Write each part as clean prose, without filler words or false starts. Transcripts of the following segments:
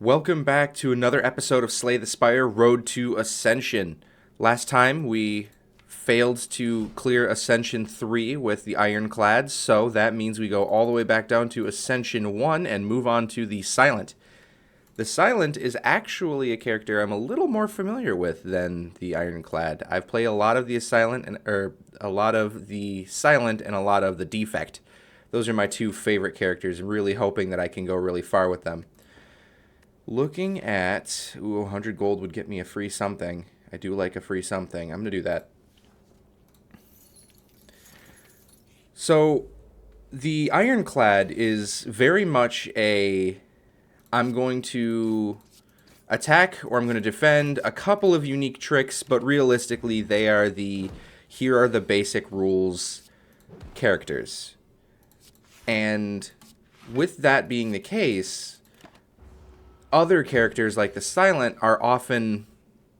Welcome back to another episode of Slay the Spire Road to Ascension. Last time we failed to clear Ascension 3 with the Ironclad, so that means we go all the way back down to Ascension 1 and move on to the Silent. The Silent is actually a character I'm a little more familiar with than the Ironclad. I've played a lot of the Silent and a lot of the Silent and a lot of the Defect. Those are my two favorite characters, and really hoping that I can go really far with them. Looking at, 100 gold would get me a free something. I do like a free something. I'm going to do that. So, the Ironclad is very much I'm going to attack or I'm going to defend, a couple of unique tricks, but realistically they are here are the basic rules characters. And with that being the case, other characters like the Silent are often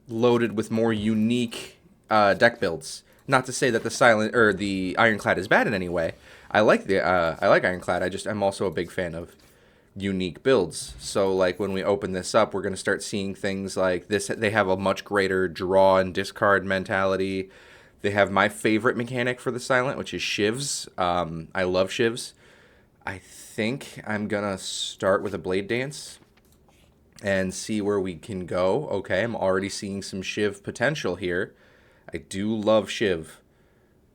loaded with more unique deck builds. Not to say that the Silent or the Ironclad is bad in any way. I like Ironclad. I'm also a big fan of unique builds. So like when we open this up, we're going to start seeing things like this. They have a much greater draw and discard mentality. They have my favorite mechanic for the Silent, which is shivs. I love shivs. I think I'm going to start with a Blade Dance and see where we can go. Okay, I'm already seeing some Shiv potential here. I do love Shiv,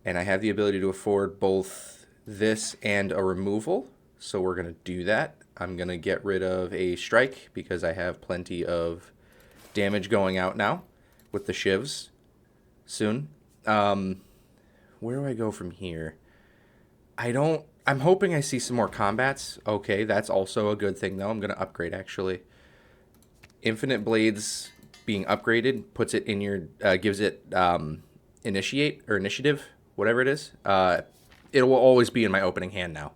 and I have the ability to afford both this and a removal, so we're going to do that. I'm going to get rid of a strike because I have plenty of damage going out now with the Shivs soon. Where do I go from here? I'm hoping I see some more combats. Okay, that's also a good thing, though. I'm going to upgrade, actually. Infinite Blades being upgraded puts it in your gives it initiate or initiative, whatever it is. It will always be in my opening hand now.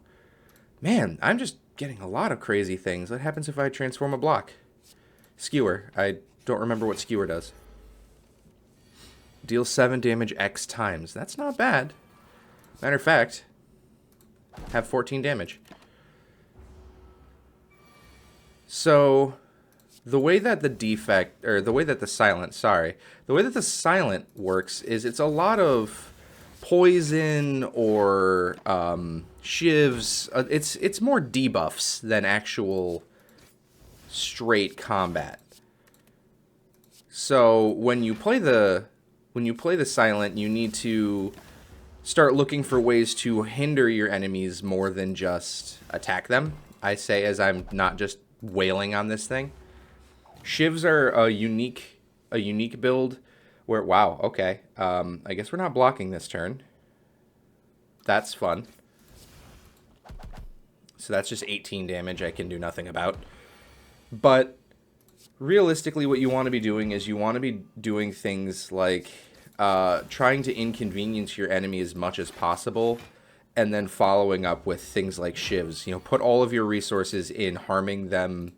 Man, I'm just getting a lot of crazy things. What happens if I transform a block? Skewer. I don't remember what Skewer does. Deals 7 damage X times. That's not bad. Matter of fact, have 14 damage. So the way that the Silent works is it's a lot of poison or shivs. It's more debuffs than actual straight combat. So when you play the Silent, you need to start looking for ways to hinder your enemies more than just attack them. I say as I'm not just wailing on this thing. Shivs are a unique build where, wow, okay. I guess we're not blocking this turn. That's fun. So that's just 18 damage I can do nothing about. But realistically, what you want to be doing is you want to be doing things like trying to inconvenience your enemy as much as possible, and then following up with things like shivs. You know, put all of your resources in harming them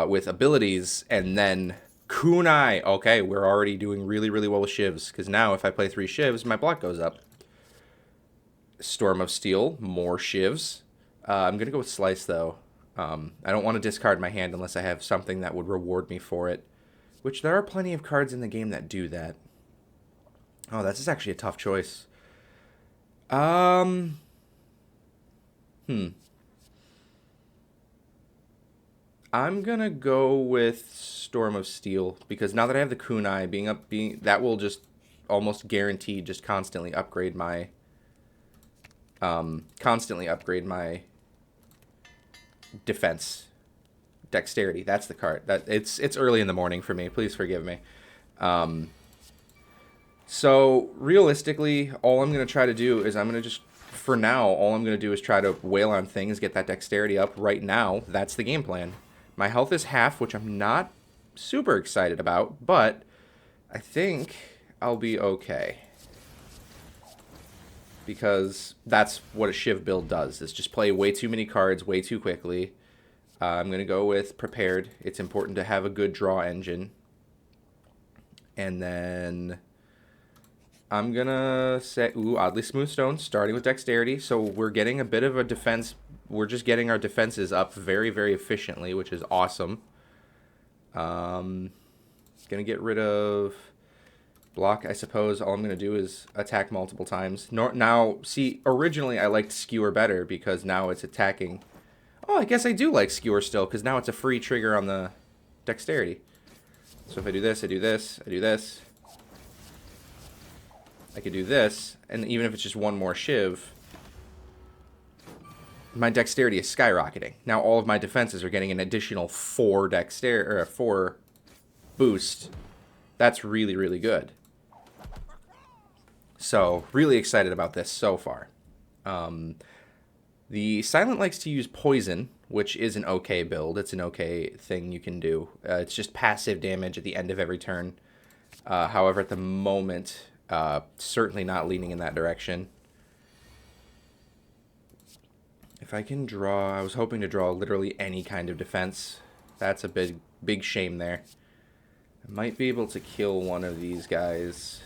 with abilities, and then kunai. Okay, we're already doing really, really well with shivs, because now if I play 3 shivs, my block goes up. Storm of Steel, more shivs. I'm going to go with Slice, though. I don't want to discard my hand unless I have something that would reward me for it, which there are plenty of cards in the game that do that. Oh, that's actually a tough choice. I'm gonna go with Storm of Steel because now that I have the kunai that will just almost guaranteed just constantly upgrade my defense, dexterity. That's the card. That it's early in the morning for me. Please forgive me. So realistically, all I'm gonna try to do is for now, all I'm gonna do is try to wail on things, get that dexterity up right now. That's the game plan. My health is half, which I'm not super excited about, but I think I'll be okay. Because that's what a Shiv build does, is just play way too many cards way too quickly. I'm going to go with Prepared. It's important to have a good draw engine. And then I'm going to say, Oddly Smooth Stone, starting with Dexterity. So we're getting a bit of a defense we're just getting our defenses up very, very efficiently, which is awesome. Gonna get rid of block, I suppose. All I'm gonna do is attack multiple times. Now, see, originally I liked skewer better because now it's attacking. Oh, I guess I do like skewer still because now it's a free trigger on the dexterity. So if I do this, I do this, I do this. I could do this, and even if it's just one more shiv, my dexterity is skyrocketing. Now all of my defenses are getting an additional 4 dexterity or a 4 boost. That's really, really good. So really excited about this so far. The Silent likes to use poison, which is an okay build. It's an okay thing you can do. It's just passive damage at the end of every turn. However, at the moment, certainly not leaning in that direction. If I can draw, I was hoping to draw literally any kind of defense. That's a big shame there. I might be able to kill one of these guys.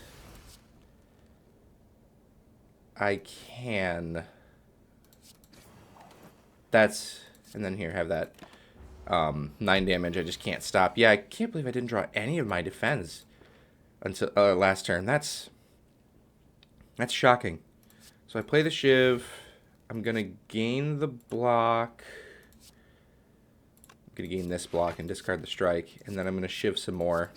I can. That's, and then here, have that 9 damage. I just can't stop. Yeah, I can't believe I didn't draw any of my defense until last turn. That's shocking. So I play the shiv. I'm going to gain the block. I'm going to gain this block and discard the strike. And then I'm going to shiv some more.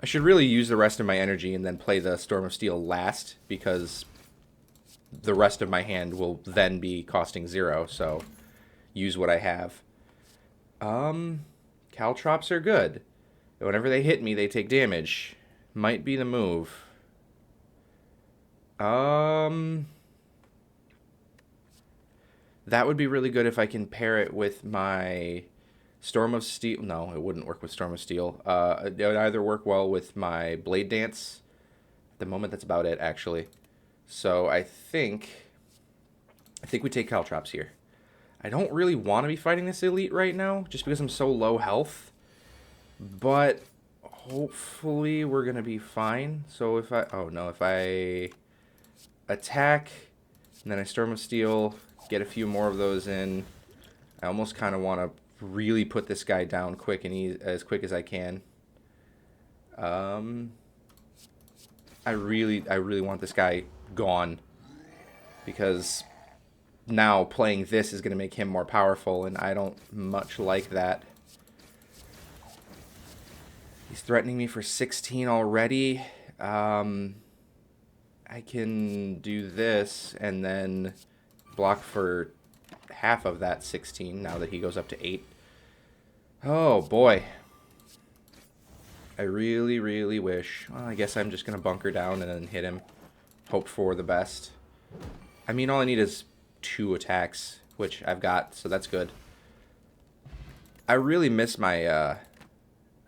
I should really use the rest of my energy and then play the Storm of Steel last, because the rest of my hand will then be costing 0. So use what I have. Caltrops are good. Whenever they hit me, they take damage. Might be the move. That would be really good if I can pair it with my Storm of Steel. No, it wouldn't work with Storm of Steel. It would either work well with my Blade Dance. At the moment, that's about it, actually. So I think we take Caltrops here. I don't really want to be fighting this elite right now, just because I'm so low health. But hopefully we're going to be fine. So if I attack, and then I Storm of Steel, get a few more of those in. I almost kind of want to really put this guy down quick and as quick as I can. I really want this guy gone, because now playing this is going to make him more powerful, and I don't much like that. He's threatening me for 16 already. I can do this and then block for half of that 16 now that he goes up to 8. Oh, boy. I really, really wish. Well, I guess I'm just going to bunker down and then hit him. Hope for the best. I mean, all I need is 2 attacks, which I've got, so that's good. I really miss my...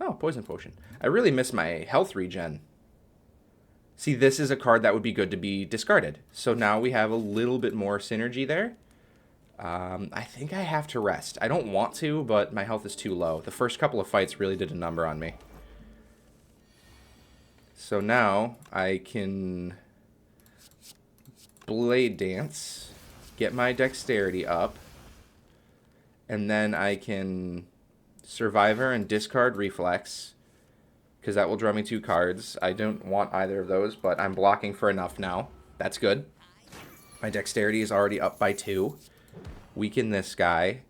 Oh, Poison Potion. I really miss my health regen. See, this is a card that would be good to be discarded. So now we have a little bit more synergy there. I think I have to rest. I don't want to, but my health is too low. The first couple of fights really did a number on me. So now I can Blade Dance, get my dexterity up, and then I can Survivor and discard Reflex, because that will draw me 2 cards. I don't want either of those, but I'm blocking for enough now. That's good. My dexterity is already up by 2. Weaken this guy.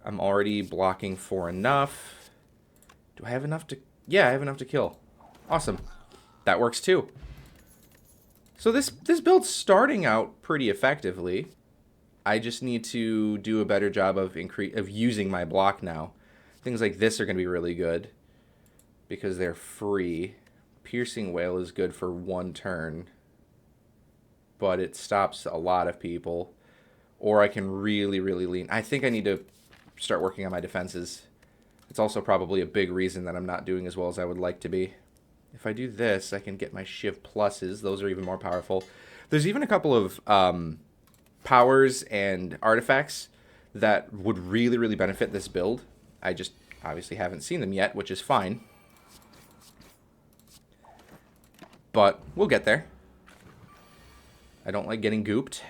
I'm already blocking for enough. Do I have enough to... Yeah, I have enough to kill. Awesome. That works too. So this build's starting out pretty effectively. I just need to do a better job of using my block now. Things like this are going to be really good, because they're free. Piercing Wail is good for 1 turn, but it stops a lot of people. Or I can really, really lean. I think I need to start working on my defenses. It's also probably a big reason that I'm not doing as well as I would like to be. If I do this, I can get my Shiv pluses. Those are even more powerful. There's even a couple of powers and artifacts that would really, really benefit this build. I just obviously haven't seen them yet, which is fine. But we'll get there. I don't like getting gooped.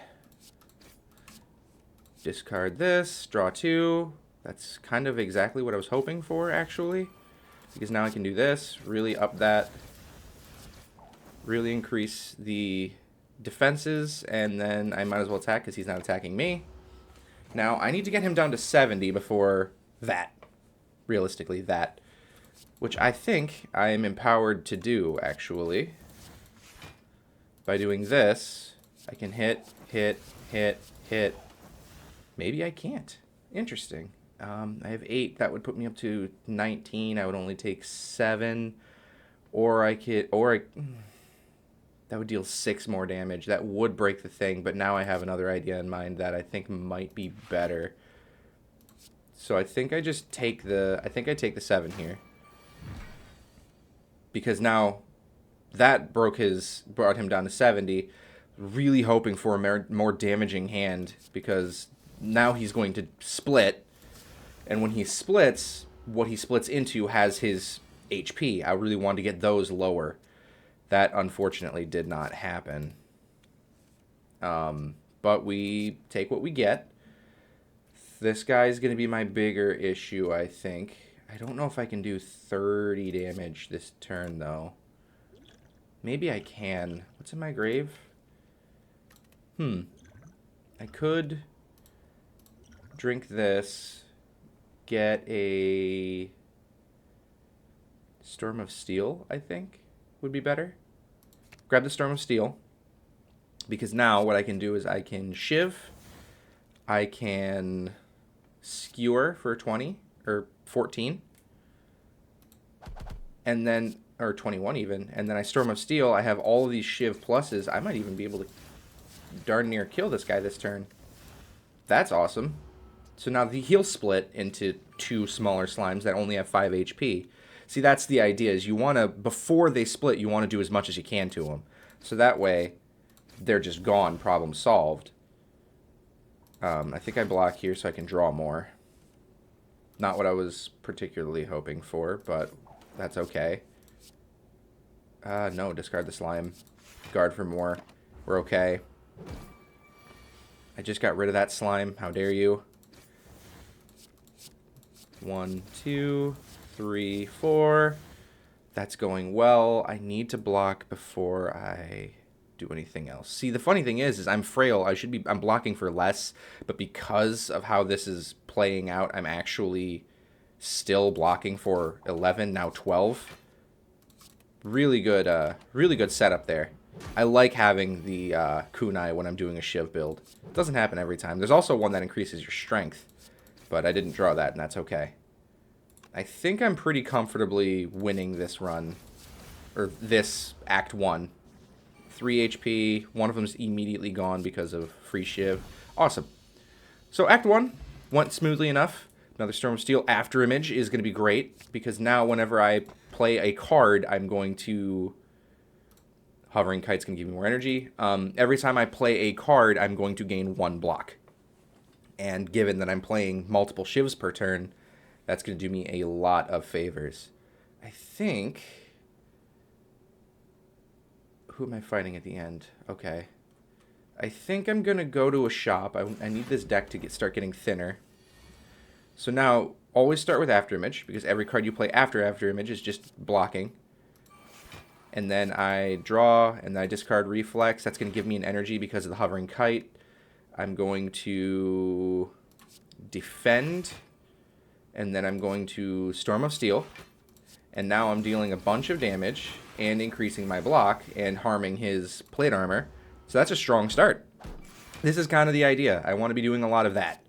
Discard this, draw 2. That's kind of exactly what I was hoping for, actually. Because now I can do this, really up that, really increase the defenses, and then I might as well attack because he's not attacking me. Now, I need to get him down to 70 before that. Realistically, that. Which I think I am empowered to do, actually. By doing this, I can hit, hit, hit, hit. Maybe I can't. Interesting. I have 8. That would put me up to 19. I would only take 7. Or I could... That would deal 6 more damage. That would break the thing, but now I have another idea in mind that I think might be better. So I think I just take the... I think I take the 7 here. Because now that brought him down to 70. Really hoping for a more damaging hand, because now he's going to split. And when he splits, what he splits into has his HP. I really wanted to get those lower. That, unfortunately, did not happen. But we take what we get. This guy's going to be my bigger issue, I think. I don't know if I can do 30 damage this turn, though. Maybe I can. What's in my grave? I could drink this, get a Storm of Steel, I think, would be better. Grab the Storm of Steel, because now what I can do is I can Shiv, I can Skewer for 20, or 14, and then, or 21 even, and then I Storm of Steel, I have all of these Shiv pluses. I might even be able to darn near kill this guy this turn. That's awesome. So now he'll split into 2 smaller slimes that only have 5 HP. See, that's the idea, is you want to, before they split, you want to do as much as you can to them. So that way, they're just gone, problem solved. I think I block here so I can draw more. Not what I was particularly hoping for, but that's okay. No, discard the slime. Guard for more. We're okay. I just got rid of that slime. How dare you? 1, 2, 3, 4. That's going well. I need to block before I do anything else. See, the funny thing is I'm frail. I'm blocking for less, but because of how this is playing out, I'm actually still blocking for 11, now 12. Really good setup there. I like having the kunai when I'm doing a Shiv build. It doesn't happen every time. There's also one that increases your strength, but I didn't draw that, and that's okay. I think I'm pretty comfortably winning this run, or this Act 1. 3 HP, one of them's immediately gone because of free Shiv. Awesome. So Act 1 went smoothly enough. Another Storm of Steel after image is going to be great, because now whenever I play a card, I'm going to... Hovering Kite's going to give me more energy. Every time I play a card, I'm going to gain 1 block. And given that I'm playing multiple Shivs per turn, that's going to do me a lot of favors. I think... Who am I fighting at the end? Okay. I think I'm going to go to a shop. I need this deck to start getting thinner. So now, always start with After Image, because every card you play after Image is just blocking. And then I draw, and then I discard Reflex. That's going to give me an energy because of the Hovering Kite. I'm going to defend, and then I'm going to Storm of Steel. And now I'm dealing a bunch of damage and increasing my block and harming his plate armor. So that's a strong start. This is kind of the idea. I want to be doing a lot of that.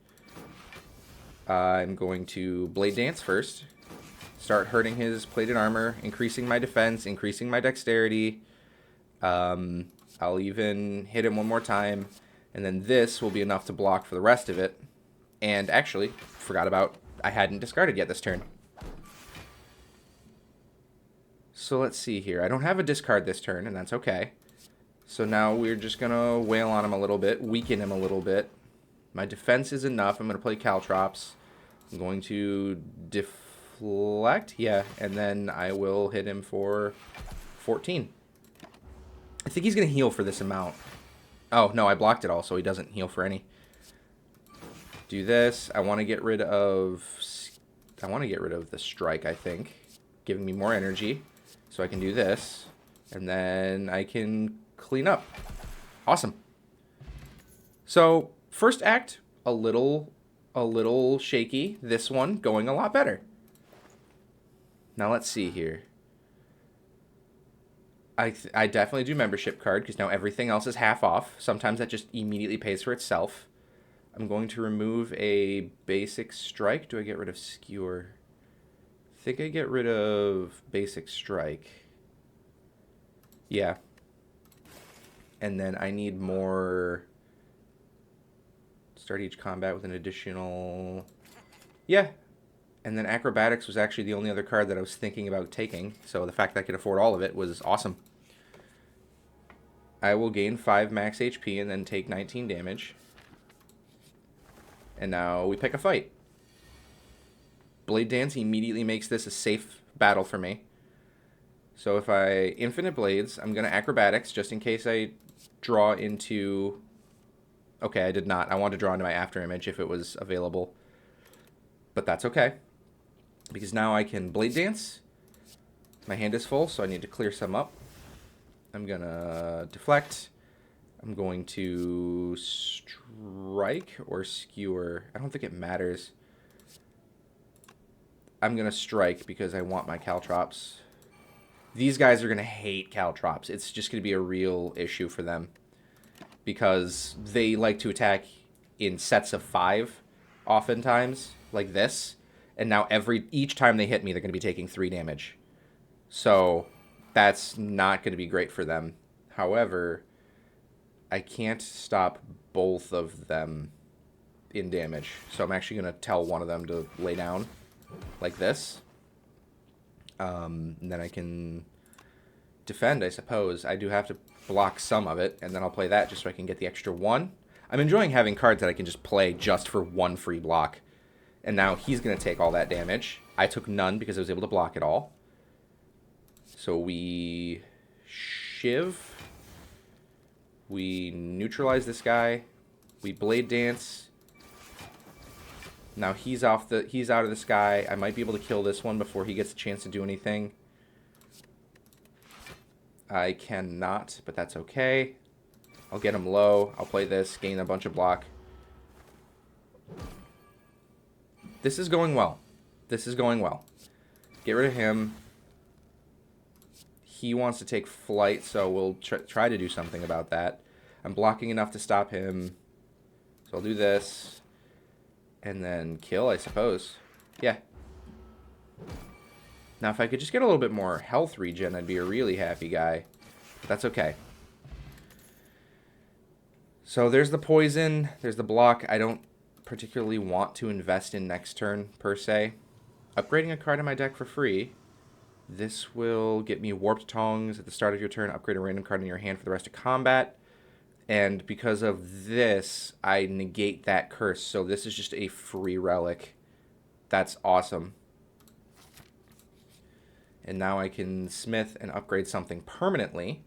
I'm going to Blade Dance first. Start hurting his plated armor, increasing my defense, increasing my dexterity. I'll even hit him one more time. And then this will be enough to block for the rest of it. And actually, forgot about, I hadn't discarded yet this turn. So let's see here. I don't have a discard this turn, and that's okay. So now we're just going to wail on him a little bit, weaken him a little bit. My defense is enough. I'm going to play Caltrops. I'm going to deflect. Yeah, and then I will hit him for 14. I think he's going to heal for this amount. Oh, no, I blocked it all, so he doesn't heal for any. Do this. I want to get rid of the strike, I think. Giving me more energy. So I can do this. And then I can clean up. Awesome. So, first act, a little shaky. This one going a lot better. Now let's see here. I definitely do membership card because now everything else is half off. Sometimes that just immediately pays for itself. I'm going to remove a basic strike. Do I get rid of skewer? I think I get rid of basic strike. Yeah. And then I need more. Start each combat with an additional. Yeah. And then acrobatics was actually the only other card that I was thinking about taking. So the fact that I could afford all of it was awesome. I will gain 5 max HP and then take 19 damage. And now we pick a fight. Blade Dance immediately makes this a safe battle for me. So if I Infinite Blades, I'm going to Acrobatics just in case I draw into... Okay, I did not. I wanted to draw into my After Image if it was available. But that's okay. Because now I can Blade Dance. My hand is full, so I need to clear some up. I'm going to Deflect. I'm going to Strike or Skewer. I don't think it matters. I'm going to Strike because I want my Caltrops. These guys are going to hate Caltrops. It's just going to be a real issue for them. Because they like to attack in sets of 5 oftentimes, like this. And now each time they hit me, they're going to be taking 3 damage. So that's not going to be great for them. However, I can't stop both of them in damage. So I'm actually going to tell one of them to lay down like this. And then I can defend, I suppose. I do have to block some of it, and then I'll play that just so I can get the extra 1. I'm enjoying having cards that I can just play just for 1 free block. And now he's going to take all that damage. I took none because I was able to block it all. So we Shiv. We neutralize this guy. We Blade Dance. Now he's out of the sky. I might be able to kill this one before he gets a chance to do anything. I cannot, but that's okay. I'll get him low. I'll play this, gain a bunch of block. This is going well. This is going well. Get rid of him. He wants to take flight, so we'll try to do something about that. I'm blocking enough to stop him. So I'll do this. And then kill, I suppose. Yeah. Now, if I could just get a little bit more health regen, I'd be a really happy guy. But that's okay. So there's the poison. There's the block. I don't particularly want to invest in next turn, per se. Upgrading a card in my deck for free. This will get me Warped Tongs at the start of your turn. Upgrade a random card in your hand for the rest of combat. And because of this, I negate that curse. So this is just a free relic. That's awesome. And now I can smith and upgrade something permanently,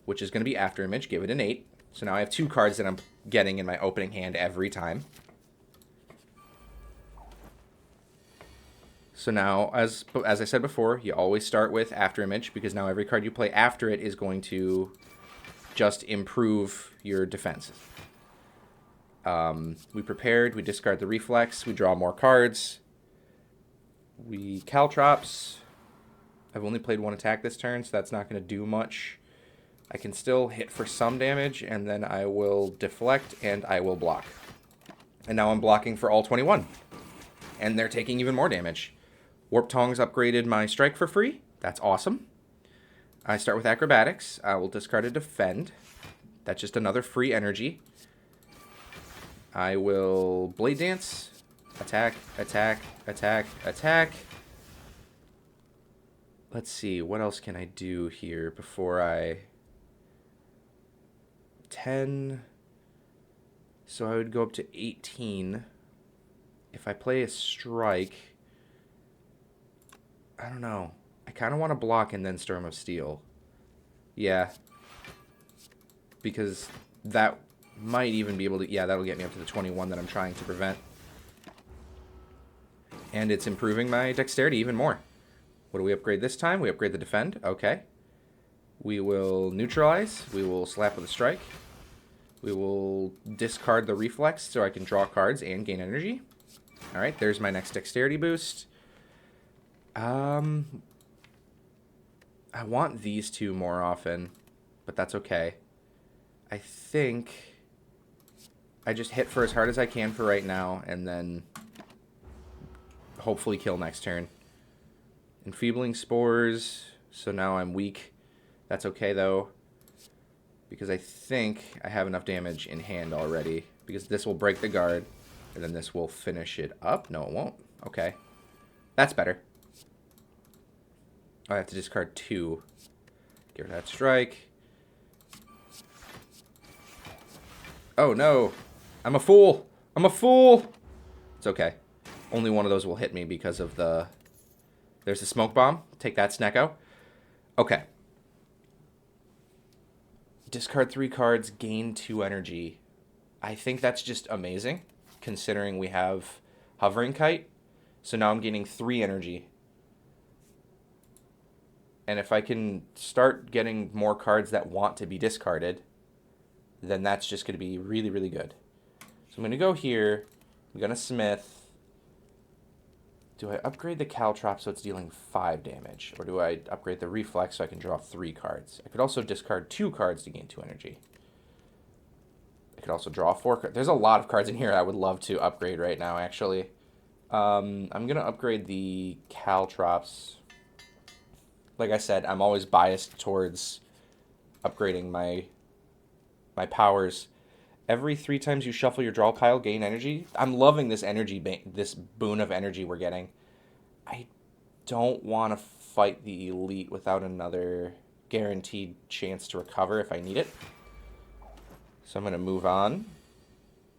which is going to be After Image. Give it an 8. So now I have 2 cards that I'm getting in my opening hand every time. So now, as I said before, you always start with After Image, because now every card you play after it is going to just improve your defense. We prepared, we discard the reflex, we draw more cards. We Caltrops. I've only played 1 attack this turn, so that's not going to do much. I can still hit for some damage, and then I will deflect, and I will block. And now I'm blocking for all 21. And they're taking even more damage. Warp Tongs upgraded my strike for free. That's awesome. I start with Acrobatics. I will discard a Defend. That's just another free energy. I will Blade Dance. Attack, attack, attack, attack. Let's see, what else can I do here before I... 10. So I would go up to 18. If I play a strike... I don't know. I kind of want to block and then Storm of Steel. Yeah. Because that might even be able to... Yeah, that'll get me up to the 21 that I'm trying to prevent. And it's improving my dexterity even more. What do we upgrade this time? We upgrade the defend. Okay. We will neutralize. We will slap with a strike. We will discard the reflex so I can draw cards and gain energy. All right, there's my next dexterity boost. I want these two more often, but that's okay. I think I just hit for as hard as I can for right now, and then hopefully kill next turn. Enfeebling spores, so now I'm weak. That's okay, though, because I think I have enough damage in hand already, because this will break the guard, and then this will finish it up. No, it won't. Okay. That's better. I have to discard 2. Get rid of that strike. Oh, no. I'm a fool. I'm a fool. It's okay. Only one of those will hit me because of the... There's the smoke bomb. Take that, Snecko. Okay. Discard 3 cards, gain 2 energy. I think that's just amazing, considering we have Hovering Kite. So now I'm gaining 3 energy. And if I can start getting more cards that want to be discarded, then that's just going to be really, really good. So I'm going to go here. I'm going to Smith. Do I upgrade the Caltrop so it's dealing 5 damage? Or do I upgrade the Reflex so I can draw 3 cards? I could also discard 2 cards to gain 2 energy. I could also draw 4 cards. There's a lot of cards in here I would love to upgrade right now, actually. I'm going to upgrade the Caltrops. Like I said, I'm always biased towards upgrading my powers. Every 3 times you shuffle your draw pile, gain energy. I'm loving this this boon of energy we're getting. I don't want to fight the elite without another guaranteed chance to recover if I need it. So I'm going to move on.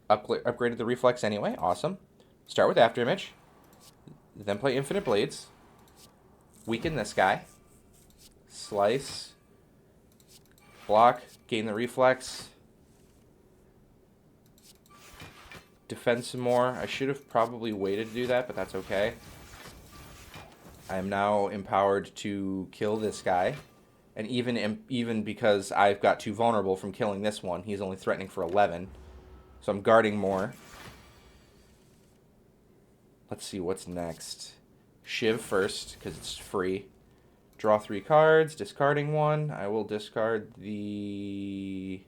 Upgraded the reflex anyway. Awesome. Start with Afterimage. Then play Infinite Blades. Weaken this guy. Slice. Block. Gain the reflex. Defend some more. I should have probably waited to do that, but that's okay. I am now empowered to kill this guy. And even because I've got too vulnerable from killing this one, he's only threatening for 11. So I'm guarding more. Let's see what's next. Shiv first, because it's free. Draw 3 cards, discarding 1. I will discard the...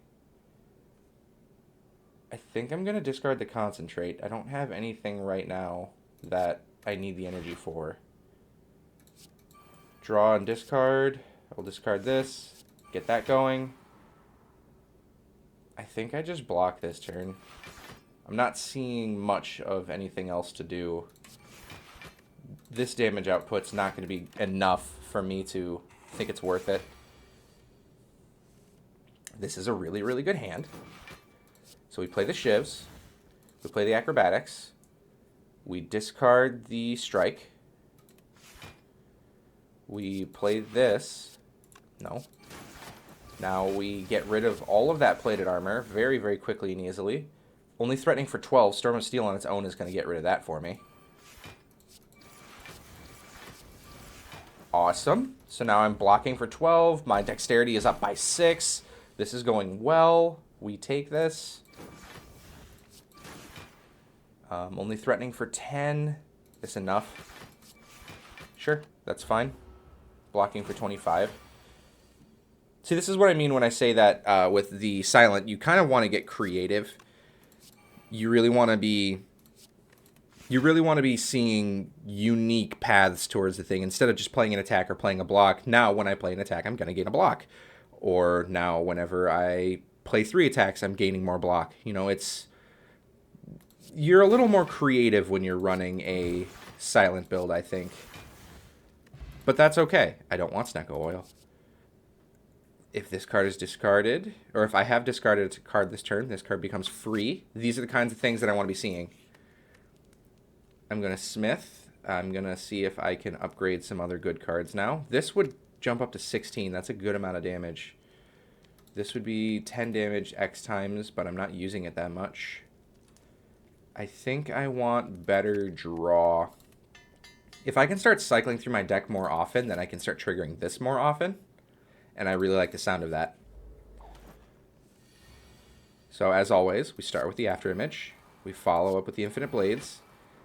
I think I'm going to discard the Concentrate. I don't have anything right now that I need the energy for. Draw and discard. I will discard this. Get that going. I think I just block this turn. I'm not seeing much of anything else to do. This damage output's not going to be enough for me to think it's worth it. This is a really, really good hand. So we play the Shivs. We play the Acrobatics. We discard the Strike. We play this. No. Now we get rid of all of that plated armor very, very quickly and easily. Only threatening for 12. Storm of Steel on its own is going to get rid of that for me. Awesome. So now I'm blocking for 12. My dexterity is up by 6. This is going well. We take this. Only threatening for 10. Is enough? Sure, that's fine. Blocking for 25. See, this is what I mean when I say that with the silent, you kind of want to get creative. You really want to be seeing unique paths towards the thing instead of just playing an attack or playing a block. Now, when I play an attack, I'm going to gain a block. Or now, whenever I play 3 attacks, I'm gaining more block. You know, you're a little more creative when you're running a silent build, I think. But that's okay. I don't want Snecko Oil. If this card is discarded, or if I have discarded a card this turn, this card becomes free. These are the kinds of things that I want to be seeing. I'm going to Smith. I'm going to see if I can upgrade some other good cards now. This would jump up to 16. That's a good amount of damage. This would be 10 damage X times, but I'm not using it that much. I think I want better draw. If I can start cycling through my deck more often, then I can start triggering this more often. And I really like the sound of that. So as always, we start with the Afterimage. We follow up with the Infinite Blades.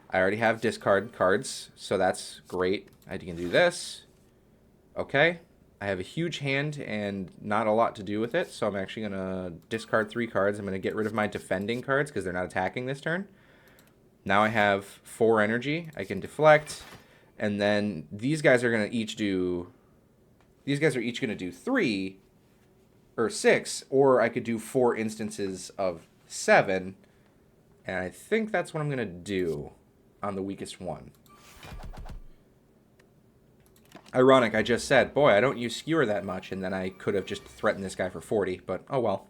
I already have discard cards, so that's great. I can do this. Okay. I have a huge hand and not a lot to do with it, so I'm actually going to discard 3 cards. I'm going to get rid of my defending cards because they're not attacking this turn. Now I have 4 energy. I can deflect, and then these guys are going to each do... These guys are each going to do 3 or 6, or I could do 4 instances of 7, and I think that's what I'm going to do on the weakest one. Ironic, I just said, boy, I don't use Skewer that much, and then I could have just threatened this guy for 40, but oh well.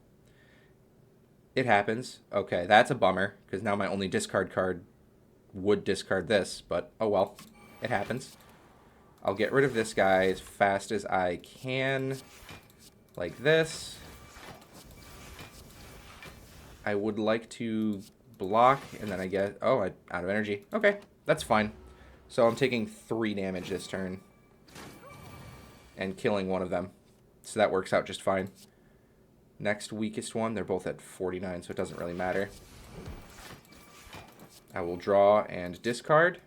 It happens. Okay, that's a bummer, because now my only discard card would discard this, but oh well. It happens. I'll get rid of this guy as fast as I can, like this. I would like to block, and then I get... Oh, I'm out of energy. Okay, that's fine. So I'm taking 3 damage this turn and killing one of them. So that works out just fine. Next weakest one, they're both at 49, so it doesn't really matter. I will draw and discard.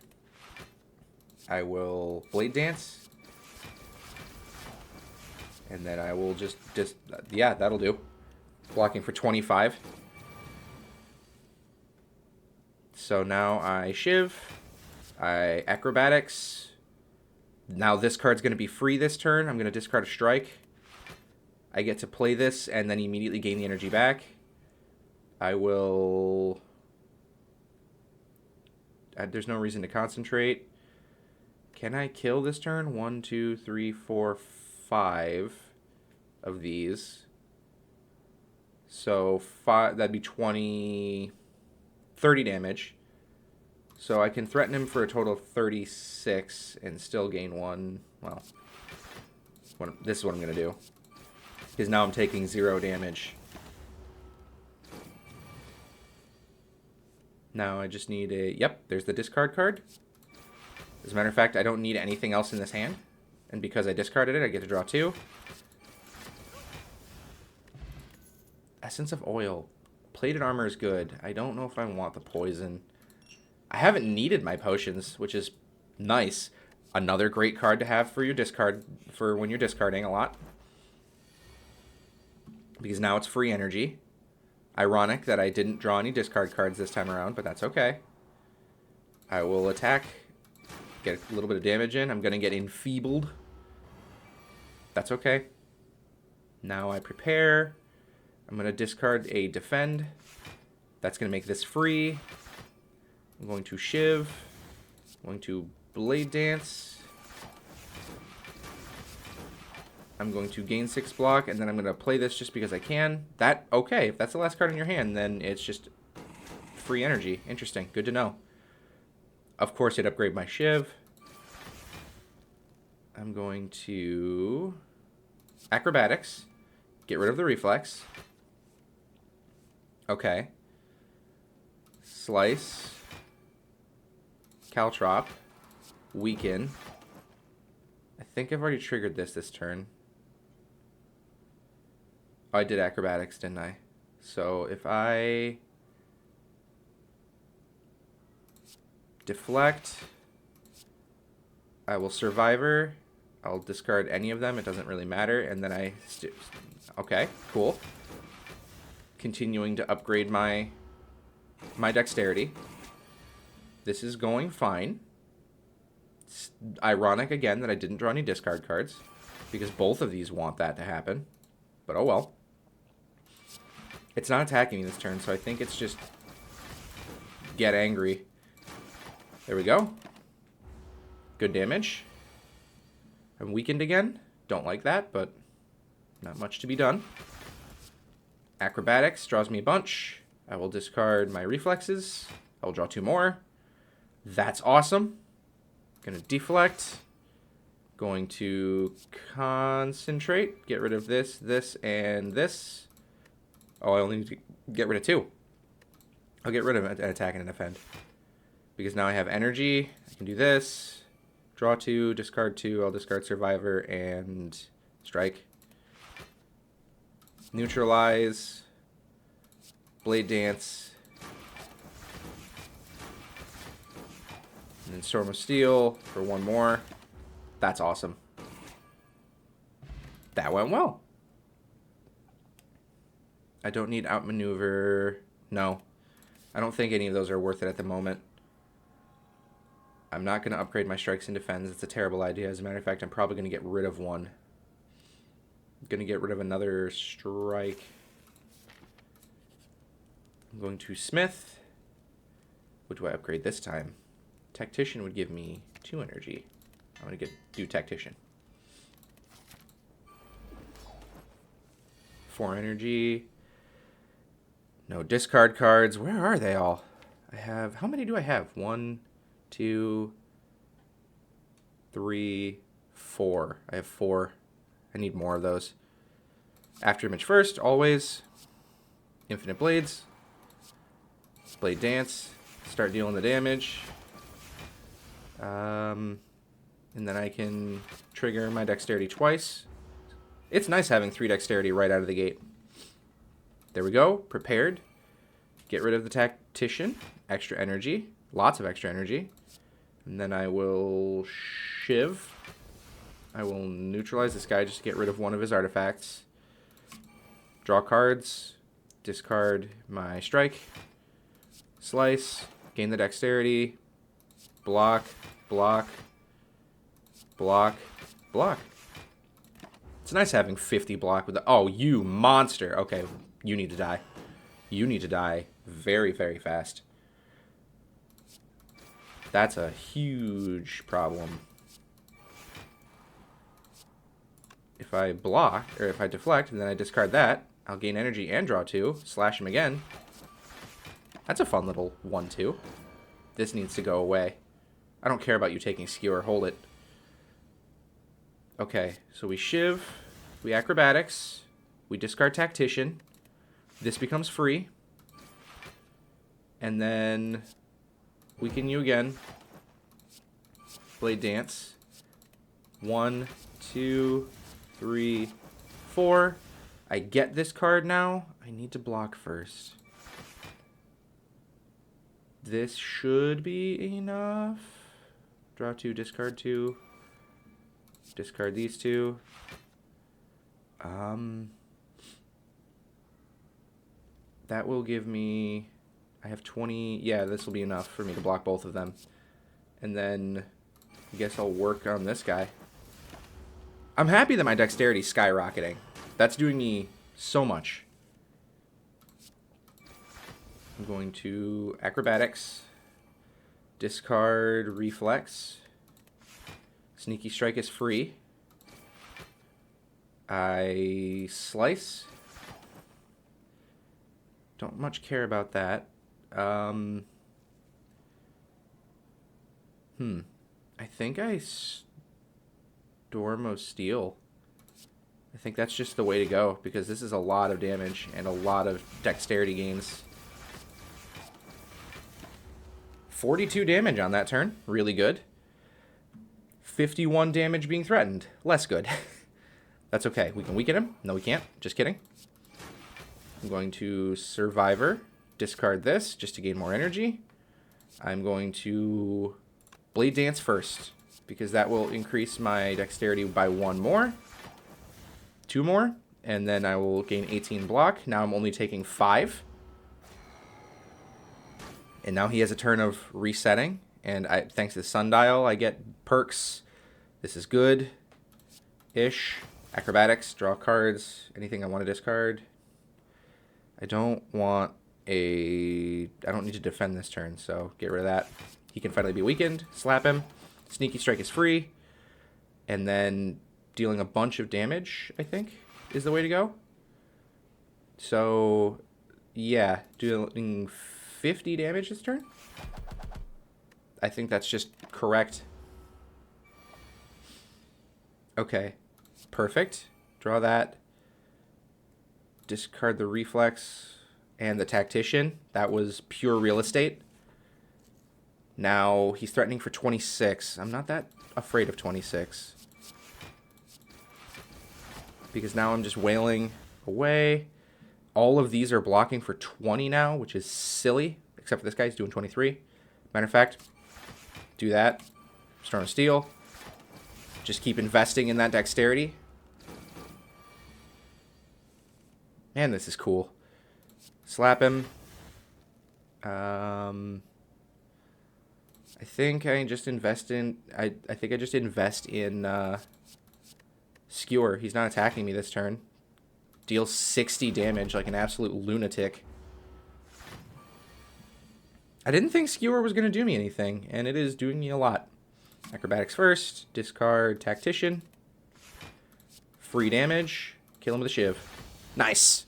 I will Blade Dance. And then I will just yeah, that'll do. Blocking for 25. So now I Shiv. I Acrobatics. Now this card's going to be free this turn. I'm going to discard a strike. I get to play this and then immediately gain the energy back. I will... There's no reason to concentrate. Can I kill this turn? 1, 2, 3, 4, 5 of these. So 5, that'd be 20... 30 damage. So I can threaten him for a total of 36 and still gain 1. Well, this is what I'm going to do. Because now I'm taking 0 damage. Now I just need a... Yep, there's the discard card. As a matter of fact, I don't need anything else in this hand. And because I discarded it, I get to draw 2. Essence of Oil. Plated Armor is good. I don't know if I want the poison. I haven't needed my potions, which is nice. Another great card to have for your discard, for when you're discarding a lot. Because now it's free energy. Ironic that I didn't draw any discard cards this time around, but that's okay. I will attack, get a little bit of damage in. I'm going to get enfeebled. That's okay. Now I prepare. I'm going to discard a defend. That's going to make this free. I'm going to Shiv. I'm going to Blade Dance. I'm going to gain 6 block, and then I'm going to play this just because I can. Okay, if that's the last card in your hand, then it's just free energy. Interesting. Good to know. Of course, I'd upgrade my Shiv. I'm going to Acrobatics. Get rid of the Reflex. Okay. Slice. Caltrop. Weaken. I think I've already triggered this turn. Oh, I did Acrobatics, didn't I? So if I deflect, I will Survivor. I'll discard any of them. It doesn't really matter. And then okay, cool. Continuing to upgrade my dexterity. This is going fine. It's ironic, again, that I didn't draw any discard cards, because both of these want that to happen. But oh well. It's not attacking me this turn, so I think it's just get angry. There we go. Good damage. I'm weakened again. Don't like that, but not much to be done. Acrobatics draws me a bunch. I will discard my reflexes. I will draw 2 more. That's awesome. Gonna deflect. Going to concentrate. Get rid of this, this, and this. Oh, I only need to get rid of 2. I'll get rid of an attack and a defend. Because now I have energy. I can do this. Draw 2, discard 2. I'll discard Survivor and strike. Neutralize. Blade Dance. And then Storm of Steel for one more. That's awesome. That went well. I don't need outmaneuver. No. I don't think any of those are worth it at the moment. I'm not going to upgrade my strikes and defense. It's a terrible idea. As a matter of fact, I'm probably going to get rid of one. I'm going to get rid of another strike. I'm going to Smith. What do I upgrade this time? Tactician would give me 2 energy. I'm going to do Tactician. 4 energy. No discard cards. Where are they all? I have... How many do I have? 1, 2, 3, 4. I have 4. I need more of those. Afterimage first, always. Infinite Blades. Blade Dance. Start dealing the damage. And then I can trigger my Dexterity twice. It's nice having 3 Dexterity right out of the gate. There we go. Prepared. Get rid of the Tactician. Extra energy. Lots of extra energy. And then I will Shiv. I will neutralize this guy just to get rid of one of his artifacts. Draw cards. Discard my strike. Slice. Gain the Dexterity. Block. Block. Block. Block. It's nice having 50 block with the... Oh, you monster. Okay, you need to die. You need to die very, very fast. That's a huge problem. If I block, or if I deflect, and then I discard that, I'll gain energy and draw 2. Slash him again. That's a fun little 1-2. This needs to go away. I don't care about you taking skewer. Hold it. Okay, so we Shiv. We Acrobatics. We discard Tactician. This becomes free. And then weaken you again. Blade Dance. 1, 2, 3, 4. I get this card now. I need to block first. This should be enough. Draw 2, discard 2. Discard these 2. That will give me... I have 20... Yeah, this will be enough for me to block both of them. And then I guess I'll work on this guy. I'm happy that my dexterity's skyrocketing. That's doing me so much. I'm going to Acrobatics. Discard Reflex. Sneaky Strike is free. I Slice. Don't much care about that. I think I Storm of Steel. I think that's just the way to go, because this is a lot of damage and a lot of dexterity gains. 42 damage on that turn. Really good. 51 damage being threatened. Less good. That's okay. We can weaken him. No, we can't. Just kidding. I'm going to Survivor. Discard this just to gain more energy. I'm going to Blade Dance first, because that will increase my dexterity by 1 more. 2 more. And then I will gain 18 block. Now I'm only taking 5. And now he has a turn of resetting. And thanks to the Sundial, I get perks. This is good-ish. Acrobatics, draw cards. Anything I want to discard. I don't need to defend this turn, so get rid of that. He can finally be weakened. Slap him. Sneaky Strike is free. And then dealing a bunch of damage, I think, is the way to go. So, yeah, doing 50 damage this turn. I think that's just correct. Okay, perfect. Draw that. Discard the Reflex and the Tactician. That was pure real estate. Now he's threatening for 26. I'm not that afraid of 26. Because now I'm just wailing away. All of these are blocking for 20 now, which is silly. Except for this guy, he's doing 23. Matter of fact, do that. Storm of Steel. Just keep investing in that dexterity. Man, this is cool. Slap him. I think I just invest in... I think I just invest in Skewer. He's not attacking me this turn. Deals 60 damage like an absolute lunatic. I didn't think Skewer was going to do me anything, and it is doing me a lot. Acrobatics first. Discard Tactician. Free damage. Kill him with a shiv. Nice!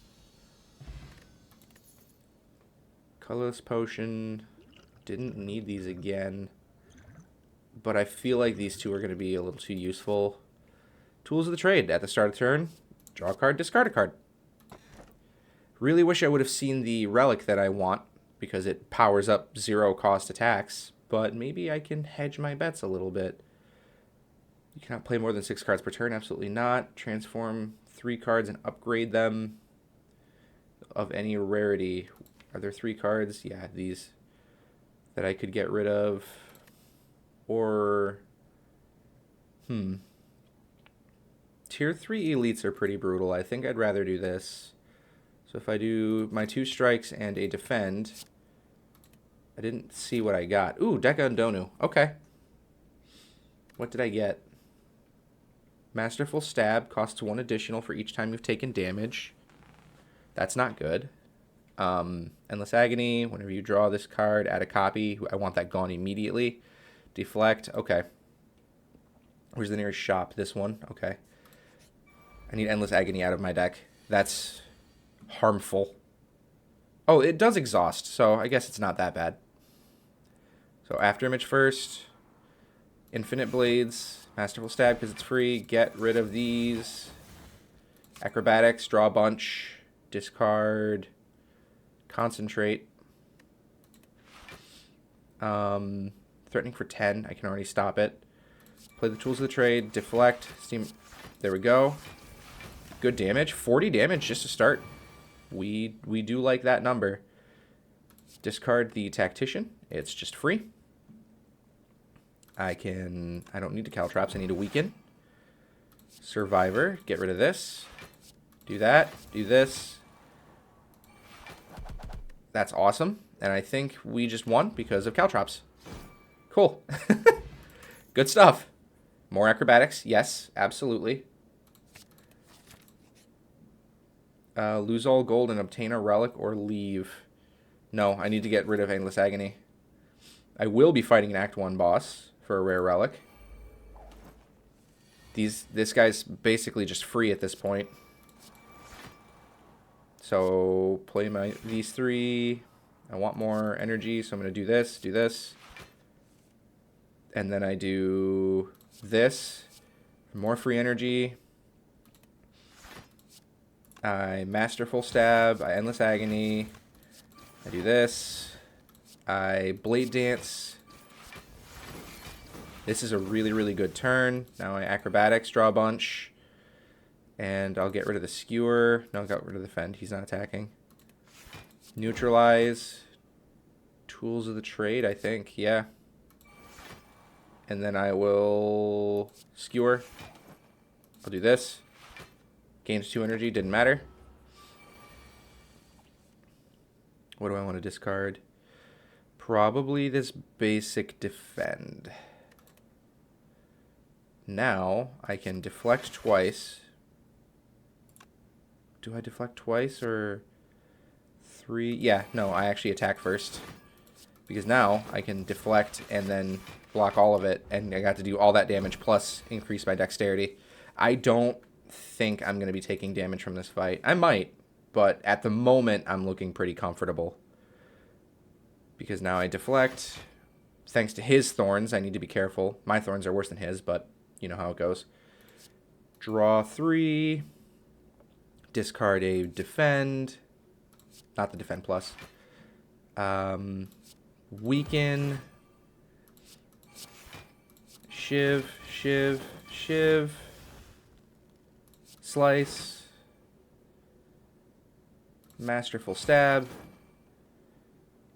Colorless Potion. Didn't need these again. But I feel like these two are going to be a little too useful. Tools of the Trade. At the start of the turn, draw a card, discard a card. Really wish I would have seen the relic that I want, because it powers up 0 cost attacks. But maybe I can hedge my bets a little bit. You cannot play more than 6 cards per turn. Absolutely not. Transform 3 cards and upgrade them of any rarity. Are there 3 cards? Yeah, these that I could get rid of. Or... Tier 3 elites are pretty brutal. I think I'd rather do this. So if I do my 2 strikes and a defend... I didn't see what I got. Ooh, Deca and Donu. Okay. What did I get? Masterful Stab costs 1 additional for each time you've taken damage. That's not good. Endless Agony. Whenever you draw this card, add a copy. I want that gone immediately. Deflect. Okay. Where's the nearest shop? This one. Okay. I need Endless Agony out of my deck. That's harmful. Oh, it does exhaust, so I guess it's not that bad. So Afterimage first. Infinite Blades. Masterful Stab because it's free. Get rid of these. Acrobatics. Draw a bunch. Discard. Concentrate. Threatening for 10. I can already stop it. Play the Tools of the Trade. Deflect. Steam. There we go. Good damage. 40 damage just to start. We do like that number. Discard the Tactician. It's just free. I don't need to Caltrops. I need to weaken. Survivor. Get rid of this. Do that. Do this. That's awesome. And I think we just won because of Caltrops. Cool. Good stuff. More acrobatics. Yes, absolutely. Lose all gold and obtain a relic or leave. No, I need to get rid of Endless Agony. I will be fighting an Act 1 boss for a rare relic. This guy's basically just free at this point. So play these 3. I want more energy, so I'm going to do this. And then I do this. More free energy. I Masterful Stab. I Endless Agony. I do this. I Blade Dance. This is a really, really good turn. Now I Acrobatics, draw a bunch. And I'll get rid of the Skewer. No, I got rid of the Fend. He's not attacking. Neutralize. Tools of the Trade, I think. Yeah. And then I will Skewer. I'll do this. Gains 2 energy. Didn't matter. What do I want to discard? Probably this basic defend. Now I can deflect twice. Do I deflect twice or 3? Yeah, no, I actually attack first. Because now I can deflect and then block all of it. And I got to do all that damage plus increase my dexterity. I don't think I'm going to be taking damage from this fight. I might, but at the moment I'm looking pretty comfortable. Because now I deflect. Thanks to his thorns, I need to be careful. My thorns are worse than his, but you know how it goes. Draw 3. Discard a defend. Not the defend plus. Weaken. Shiv, shiv, shiv. Slice. Masterful stab.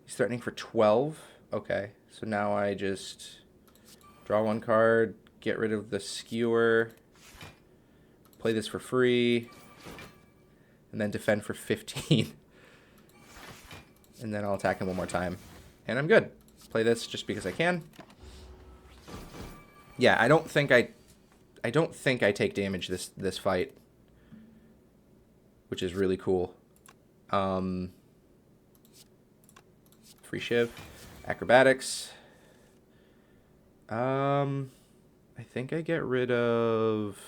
He's threatening for 12. Okay, so now I just draw one card, get rid of the skewer, play this for free, and then defend for 15. And then I'll attack him one more time. And I'm good. Play this just because I can. Yeah, I don't think I take damage this fight, which is really cool. Free shiv, acrobatics. I think I get rid of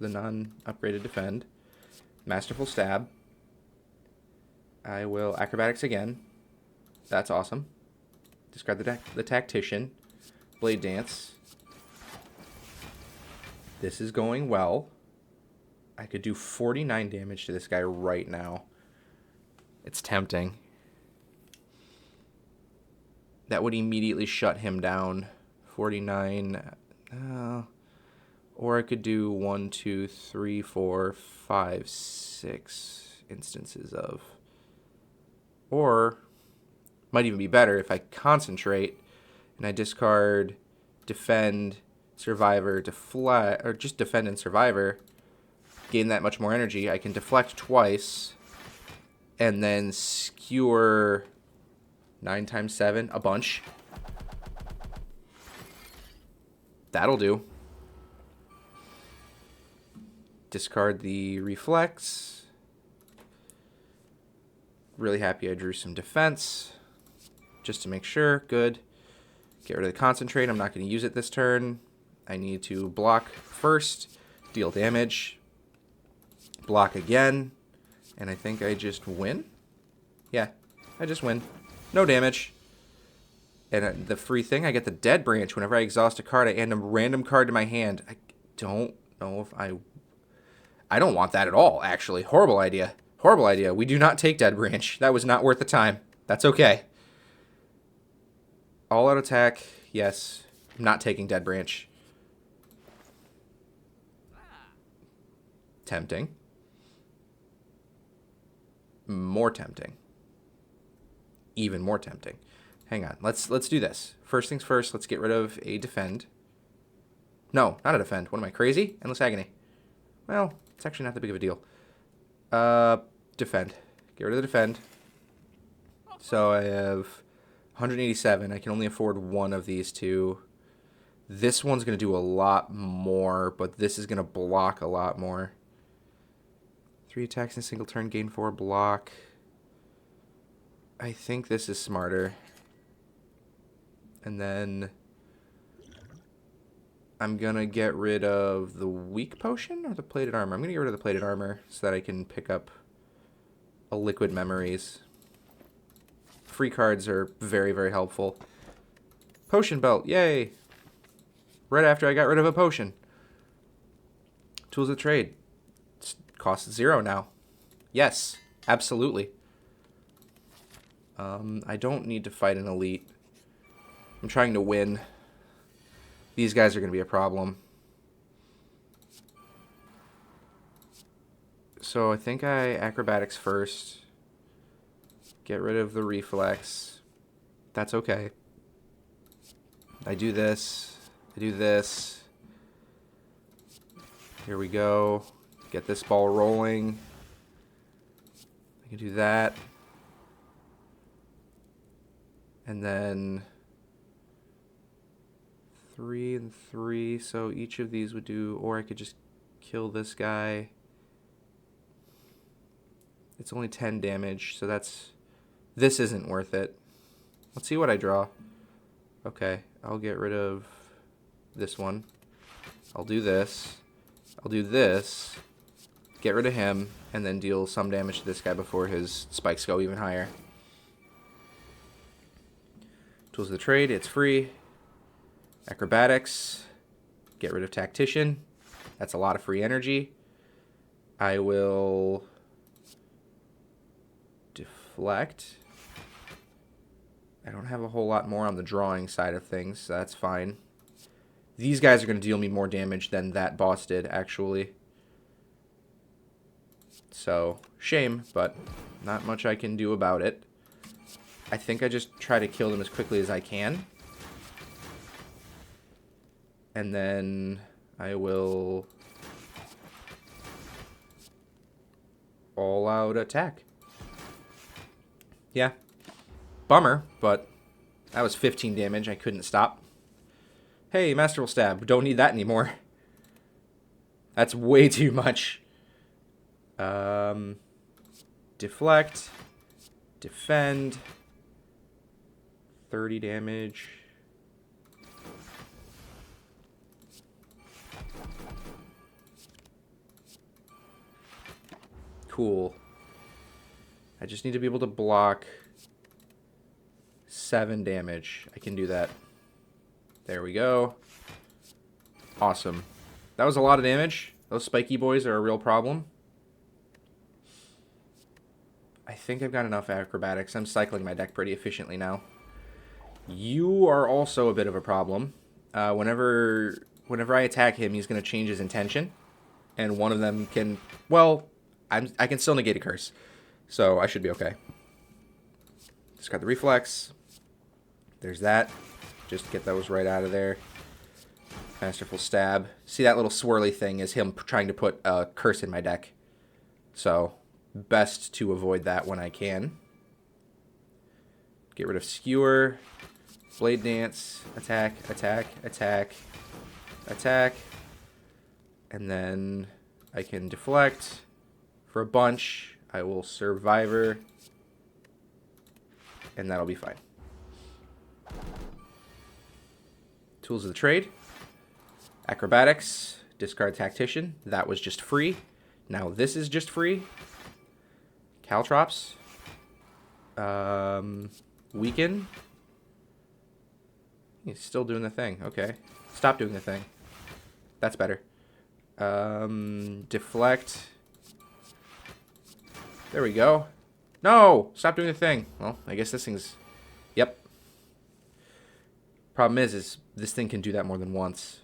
the non-upgraded defend. Masterful stab. I will acrobatics again. That's awesome. Discard the tactician. Blade dance. This is going well. I could do 49 damage to this guy right now. It's tempting. That would immediately shut him down. 49. Or I could do 1, 2, 3, 4, 5, 6 instances of. Or, might even be better if I concentrate and I discard defend, survivor, deflect, or just defend and survivor. Gain that much more energy. I can deflect twice and then skewer 9 times 7, a bunch. That'll do. Discard the reflex. Really happy I drew some defense. Just to make sure. Good. Get rid of the concentrate. I'm not going to use it this turn. I need to block first. Deal damage. Block again. And I think I just win. Yeah, I just win. No damage. And the free thing, I get the Dead Branch. Whenever I exhaust a card, I add a random card to my hand. I don't know if I don't want that at all, actually. Horrible idea. Horrible idea. We do not take Dead Branch. That was not worth the time. That's okay. All out attack. Yes. I'm not taking Dead Branch. Tempting. More tempting. Even more tempting. Hang on. Let's do this. First things first, let's get rid of a defend. No, not a defend. What am I, crazy? Endless agony. Well, it's actually not that big of a deal. Defend. Get rid of the defend. So I have 187. I can only afford one of these two. This one's going to do a lot more, but this is going to block a lot more. 3 attacks in a single turn, gain 4 block. I think this is smarter. And then I'm going to get rid of the weak potion or the plated armor. I'm going to get rid of the plated armor so that I can pick up a liquid memories. Free cards are very, very helpful. Potion belt, yay! Right after I got rid of a potion. Tools of trade. Costs 0 now. Yes, absolutely. I don't need to fight an elite. I'm trying to win. These guys are going to be a problem. So I think I acrobatics first. Get rid of the reflex. That's okay. I do this. I do this. Here we go. Get this ball rolling. I can do that. And then 3 and 3. So each of these would do, or I could just kill this guy. It's only 10 damage, so this isn't worth it. Let's see what I draw. Okay, I'll get rid of this one. I'll do this. I'll do this. Get rid of him, and then deal some damage to this guy before his spikes go even higher. Tools of the trade, it's free. Acrobatics. Get rid of tactician. That's a lot of free energy. I will deflect. I don't have a whole lot more on the drawing side of things, so that's fine. These guys are going to deal me more damage than that boss did, actually. So, shame, but not much I can do about it. I think I just try to kill them as quickly as I can. And then I will all-out attack. Yeah. Bummer, but that was 15 damage. I couldn't stop. Hey, Masterful Stab. Don't need that anymore. That's way too much. Deflect. Defend. 30 damage. Cool. I just need to be able to block 7 damage. I can do that. There we go. Awesome. That was a lot of damage. Those spiky boys are a real problem. I think I've got enough acrobatics. I'm cycling my deck pretty efficiently now. You are also a bit of a problem. Whenever I attack him, he's going to change his intention. And one of them can... Well, I can still negate a curse. So I should be okay. Discard the reflex. There's that. Just get those right out of there. Masterful Stab. See, that little swirly thing is him trying to put a curse in my deck. So, best to avoid that when I can. Get rid of Skewer. Blade Dance. Attack, attack, attack, attack. And then I can deflect. For a bunch, I will Survivor. And that'll be fine. Tools of the trade. Acrobatics. Discard Tactician. That was just free. Now this is just free. Caltrops. Weaken. He's still doing the thing. Okay. Stop doing the thing. That's better. Deflect. There we go. No! Stop doing the thing. Well, I guess this thing's... Yep. Problem is this thing can do that more than once.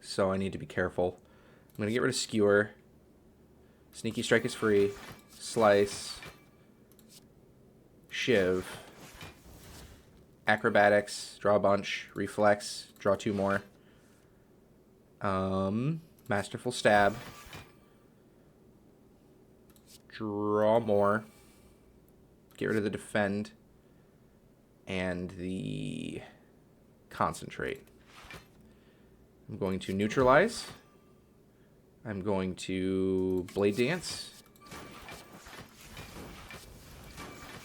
So I need to be careful. I'm going to get rid of Skewer. Sneaky Strike is free. Slice. Shiv. Acrobatics. Draw a bunch. Reflex. Draw 2 more. Masterful Stab. Draw more. Get rid of the Defend. And the Concentrate. I'm going to Neutralize. I'm going to Blade Dance.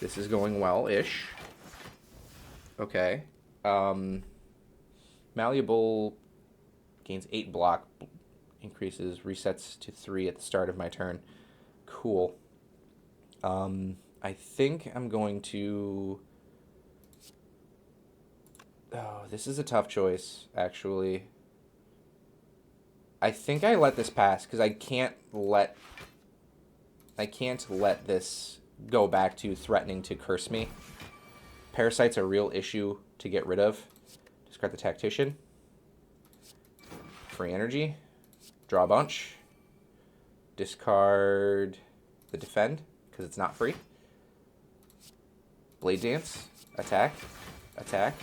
This is going well-ish. Okay. Malleable gains 8 block, increases, resets to 3 at the start of my turn. Cool. I think I'm going to... Oh, this is a tough choice, actually. I think I let this pass, because I can't let this go back to threatening to curse me. Parasite's a real issue to get rid of. Discard the Tactician. Free energy. Draw a bunch. Discard the Defend, because it's not free. Blade Dance. Attack. Attack.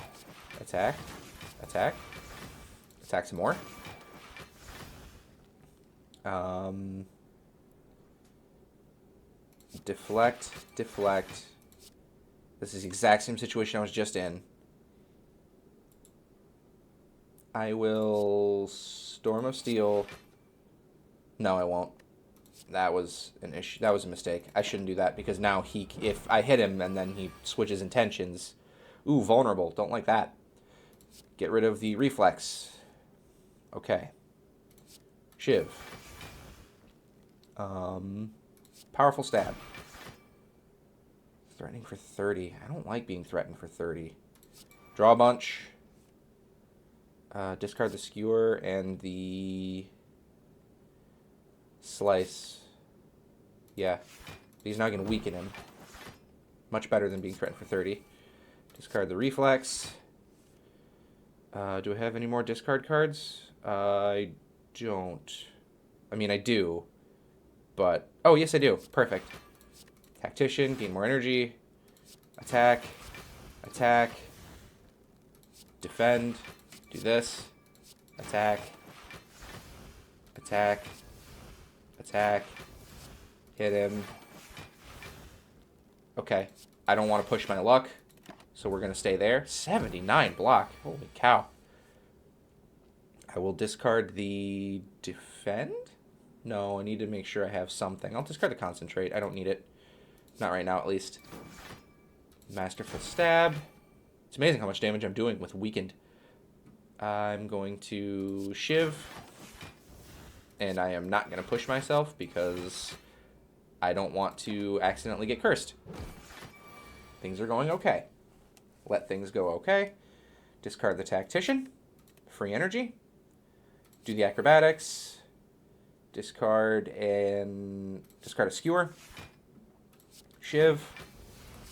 Attack. Attack. Attack some more. Deflect. Deflect. This is the exact same situation I was just in. I will Storm of Steel. No, I won't. That was an issue. That was a mistake. I shouldn't do that because now if I hit him and then he switches intentions. Ooh, vulnerable. Don't like that. Get rid of the reflex. Okay. Shiv. Powerful Stab. Threatening for 30. I don't like being threatened for 30. Draw a bunch. Discard the Skewer and the Slice. Yeah. He's not going to weaken him. Much better than being threatened for 30. Discard the Reflex. Do I have any more discard cards? I don't. I mean, I do, but... Oh, yes, I do. Perfect. Tactician, gain more energy. Attack. Attack. Defend. Do this. Attack. Attack. Attack. Hit him. Okay. I don't want to push my luck, so we're going to stay there. 79 block. Holy cow. I will discard the defend? No, I need to make sure I have something. I'll discard the concentrate. I don't need it. Not right now, at least. Masterful stab. It's amazing how much damage I'm doing with weakened. I'm going to shiv. And I am not going to push myself because I don't want to accidentally get cursed. Things are going okay. Let things go okay. Discard the tactician. Free energy. Do the acrobatics. Discard a skewer. Shiv.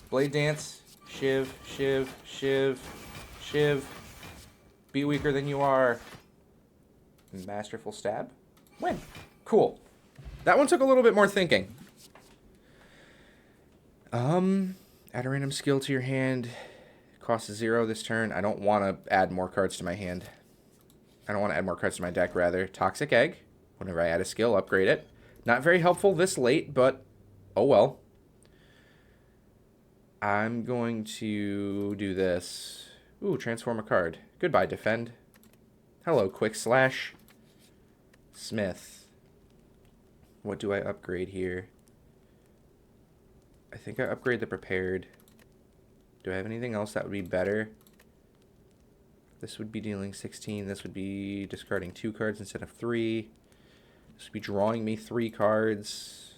Blade dance. Shiv, shiv, shiv, shiv. Be weaker than you are. Masterful stab. Win. Cool. That one took a little bit more thinking. Add a random skill to your hand. Cost 0 this turn. I don't want to add more cards to my hand. I don't want to add more cards to my deck, rather. Toxic Egg. Whenever I add a skill, upgrade it. Not very helpful this late, but oh well. I'm going to do this. Ooh, transform a card. Goodbye, defend. Hello, quick slash. Smith. What do I upgrade here? I think I upgrade the prepared. Do I have anything else that would be better? This would be dealing 16. This would be discarding 2 cards instead of 3. This would be drawing me 3 cards.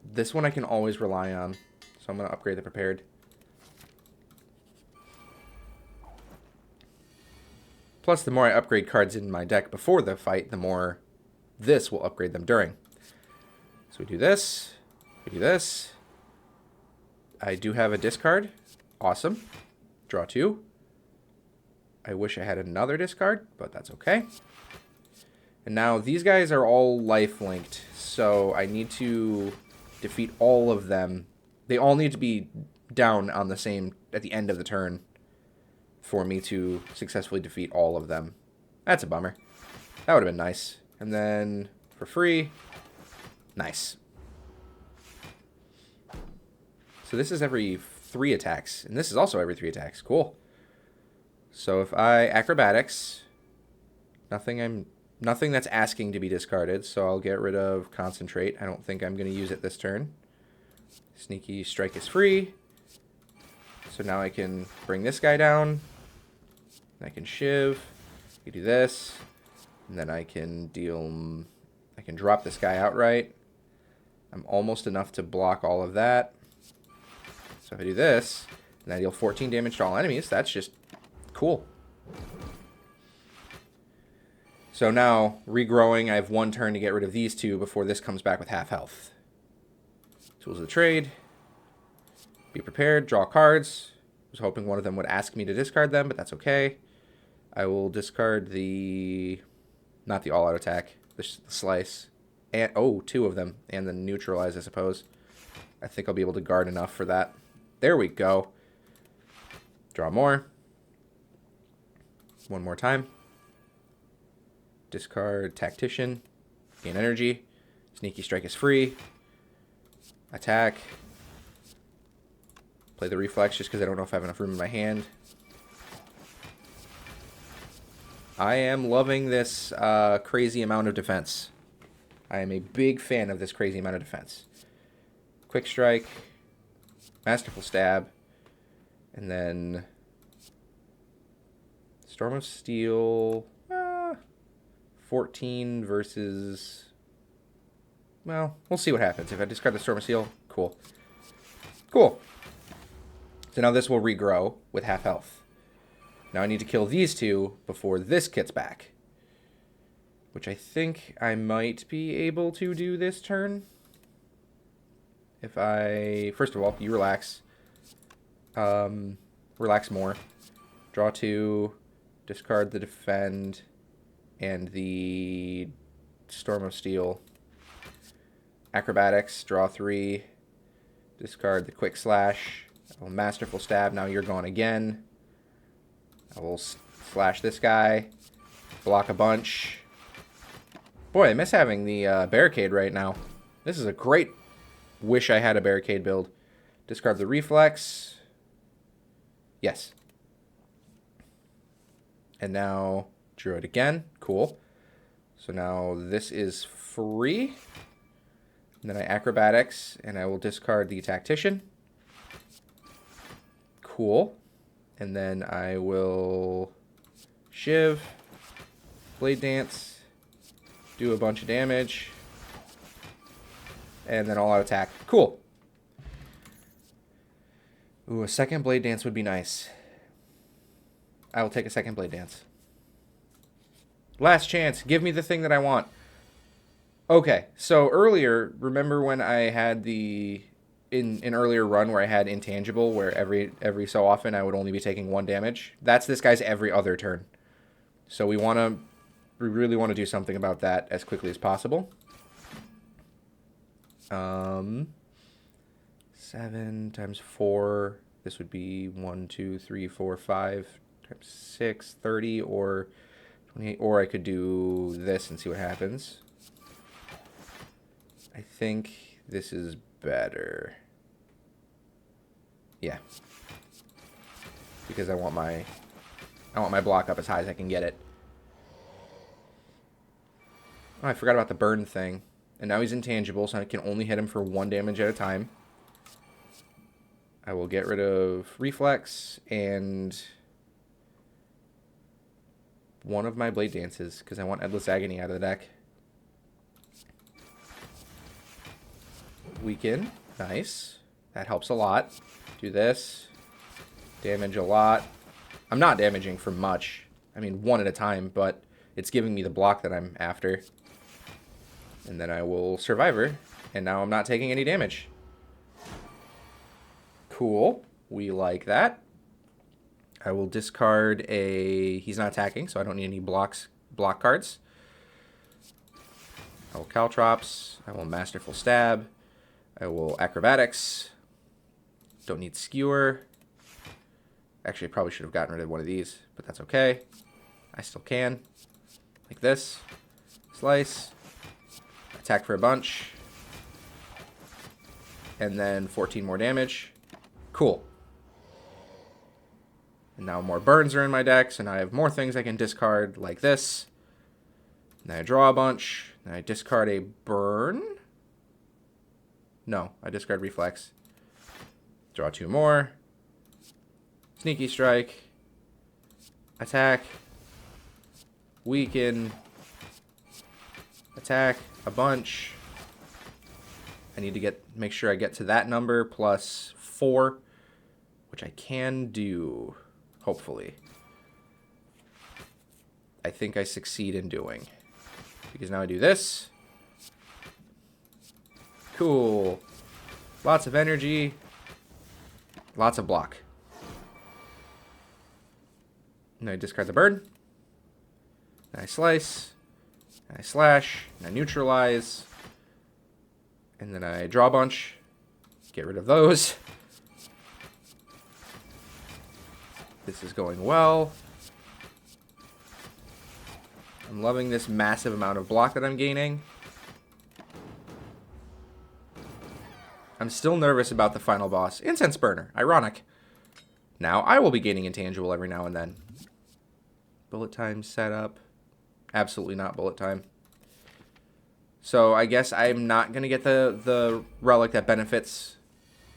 This one I can always rely on. So I'm going to upgrade the prepared. Plus, the more I upgrade cards in my deck before the fight, the more this will upgrade them during. So we do this. We do this. I do have a discard. Awesome. Draw 2. I wish I had another discard, but that's okay. And now these guys are all life linked, so I need to defeat all of them. They all need to be down on the same at the end of the turn for me to successfully defeat all of them. That's a bummer. That would have been nice. And then for free, nice. So this is every 3 attacks, and this is also every 3 attacks. Cool. So if I acrobatics, nothing that's asking to be discarded, so I'll get rid of concentrate. I don't think I'm going to use it this turn. Sneaky strike is free. So now I can bring this guy down. I can shiv. I can do this. And then I can drop this guy outright. I'm almost enough to block all of that. So if I do this, and I deal 14 damage to all enemies, that's just cool. So now, regrowing, I have 1 turn to get rid of these 2 before this comes back with half health. Tools of the trade. Be prepared, draw cards. I was hoping one of them would ask me to discard them, but that's okay. I will discard not the all-out attack, the slice. And, 2 of them, and the neutralize, I suppose. I think I'll be able to guard enough for that. There we go. Draw more. 1 more time. Discard Tactician. Gain energy. Sneaky Strike is free. Attack. Play the Reflex just because I don't know if I have enough room in my hand. I am loving this crazy amount of defense. I am a big fan of this crazy amount of defense. Quick Strike. Masterful Stab. And then Storm of Steel. 14 versus... Well, we'll see what happens. If I discard the Storm of Steel, cool. Cool. So now this will regrow with half health. Now I need to kill these 2 before this gets back. Which I think I might be able to do this turn. If I... First of all, you relax. Relax more. Draw 2, discard the defend, and the Storm of Steel. Acrobatics, draw 3, discard the quick slash. I will masterful stab. Now you're gone again. I will slash this guy. Block a bunch. Boy, I miss having the barricade right now. This is a great... Wish I had a barricade build. Discard the reflex. Yes. And now drew it again. Cool. So now this is free. And then I acrobatics, and I will discard the tactician. Cool. And then I will shiv, blade dance, do a bunch of damage, and then all-out attack. Cool. Ooh, a second blade dance would be nice. I will take a second blade dance. Last chance. Give me the thing that I want. Okay, so earlier, remember when I had the... In an earlier run where I had intangible, where every so often I would only be taking 1 damage? That's this guy's every other turn. So we really want to do something about that as quickly as possible. 7 times 4. This would be 1, 2, 3, 4, 5 times 6, 30, or 28. Or I could do this and see what happens. I think this is better. Yeah. Because I want my block up as high as I can get it. Oh, I forgot about the burn thing. And now he's intangible, so I can only hit him for 1 damage at a time. I will get rid of reflex and one of my blade dances because I want Endless Agony out of the deck. Weaken. Nice. That helps a lot. Do this. Damage a lot. I'm not damaging for much. I mean, 1 at a time, but it's giving me the block that I'm after. And then I will Survivor, and now I'm not taking any damage. Cool. We like that. I will discard a... He's not attacking, so I don't need any block cards. I will Caltrops. I will Masterful Stab. I will Acrobatics. Don't need Skewer. Actually, I probably should have gotten rid of one of these, but that's okay. I still can. Like this. Slice. Attack for a bunch. And then 14 more damage. Cool. And now more burns are in my deck, so now I have more things I can discard, like this. Then I draw a bunch. Then I discard a burn. No, I discard reflex. Draw 2 more. Sneaky strike. Attack. Weaken. Attack a bunch. I need to make sure I get to that number plus 4, which I can do, hopefully. I think I succeed in doing. Because now I do this. Cool. Lots of energy. Lots of block. And I discard the bird. And I slice. And I slash. And I neutralize. And then I draw a bunch. Get rid of those. This is going well. I'm loving this massive amount of block that I'm gaining. I'm still nervous about the final boss. Incense Burner. Ironic. Now I will be gaining intangible every now and then. Bullet time setup. Absolutely not bullet time. So I guess I'm not going to get the relic that benefits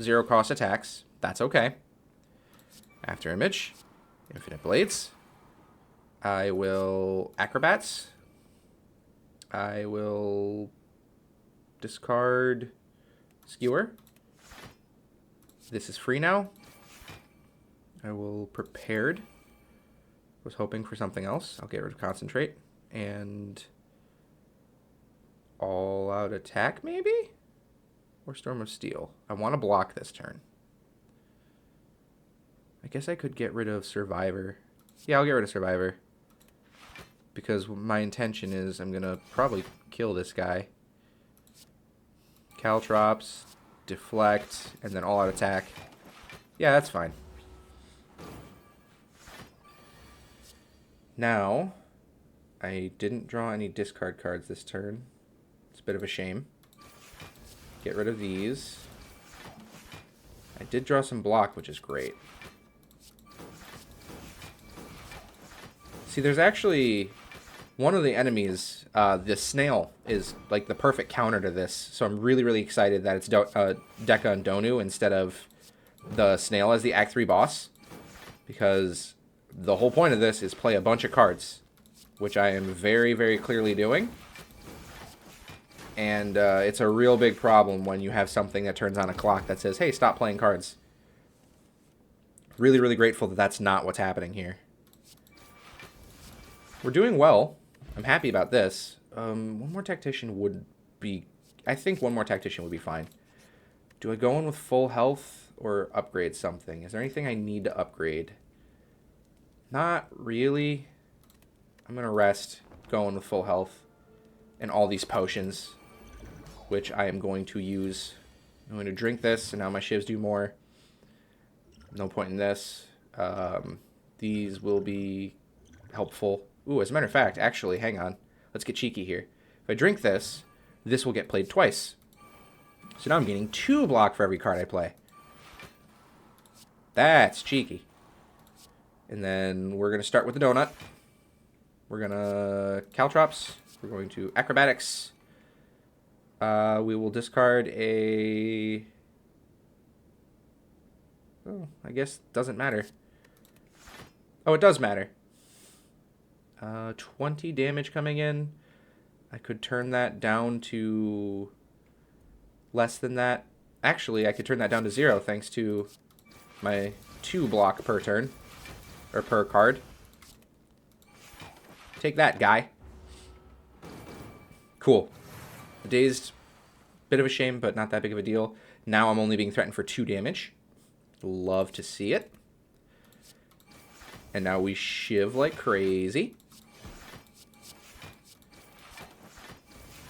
0 cost attacks. That's okay. After image. Infinite Blades. I will Acrobats. I will discard Skewer. This is free now. I will Prepared. Was hoping for something else. I'll get rid of Concentrate. And All Out Attack, maybe? Or Storm of Steel. I want to block this turn. I guess I could get rid of Survivor. Yeah, I'll get rid of Survivor. Because my intention is I'm going to probably kill this guy. Caltrops, deflect, and then all-out attack. Yeah, that's fine. Now, I didn't draw any discard cards this turn. It's a bit of a shame. Get rid of these. I did draw some block, which is great. See, there's actually one of the enemies, the snail, is like the perfect counter to this. So I'm really, really excited that it's Deca and Donu instead of the snail as the Act 3 boss. Because the whole point of this is play a bunch of cards, which I am very, very clearly doing. And it's a real big problem when you have something that turns on a clock that says, hey, stop playing cards. Really, really grateful that that's not what's happening here. We're doing well. I'm happy about this. One more Tactician would be... I think one more Tactician would be fine. Do I go in with full health or upgrade something? Is there anything I need to upgrade? Not really. I'm going to rest, go in with full health, and all these potions, which I am going to use. I'm going to drink this, and now my shivs do more. No point in this. These will be helpful. Ooh, as a matter of fact, actually, hang on. Let's get cheeky here. If I drink this, this will get played twice. So now I'm getting 2 block for every card I play. That's cheeky. And then we're going to start with the donut. We're going to Caltrops. We're going to Acrobatics. We will discard a... Oh, I guess it doesn't matter. Oh, it does matter. 20 damage coming in. I could turn that down to less than that. Actually, I could turn that down to 0 thanks to my 2 block per turn. Or per card. Take that, guy. Cool. The dazed, bit of a shame, but not that big of a deal. Now I'm only being threatened for 2 damage. Love to see it. And now we shiv like crazy.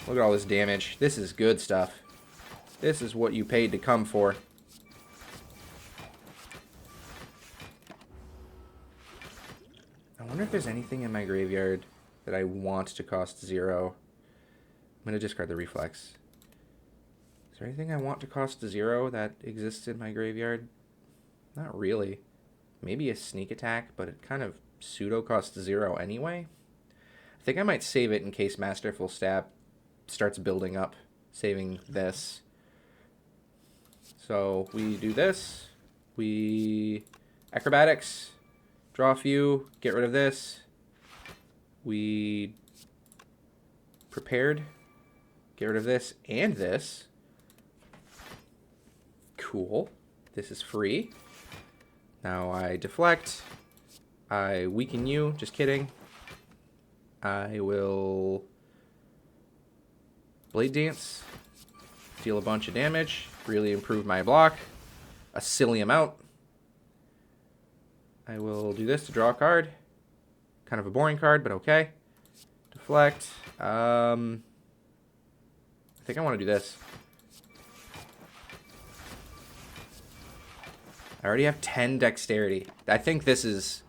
Look at all this damage. This is good stuff. This is what you paid to come for. I wonder if there's anything in my graveyard that I want to cost 0. I'm going to discard the reflex. Is there anything I want to cost 0 that exists in my graveyard? Not really. Maybe a sneak attack, but it kind of pseudo costs 0 anyway. I think I might save it in case Masterful Stab starts building up, saving this. So we do this. We Acrobatics, draw a few, get rid of this. We Prepared, get rid of this and this. Cool. This is free. Now I deflect. I weaken you. Just kidding. I will Blade Dance. Deal a bunch of damage. Really improve my block. A silly amount. I will do this to draw a card. Kind of a boring card, but okay. Deflect. I think I want to do this. I already have 10 dexterity. I think this is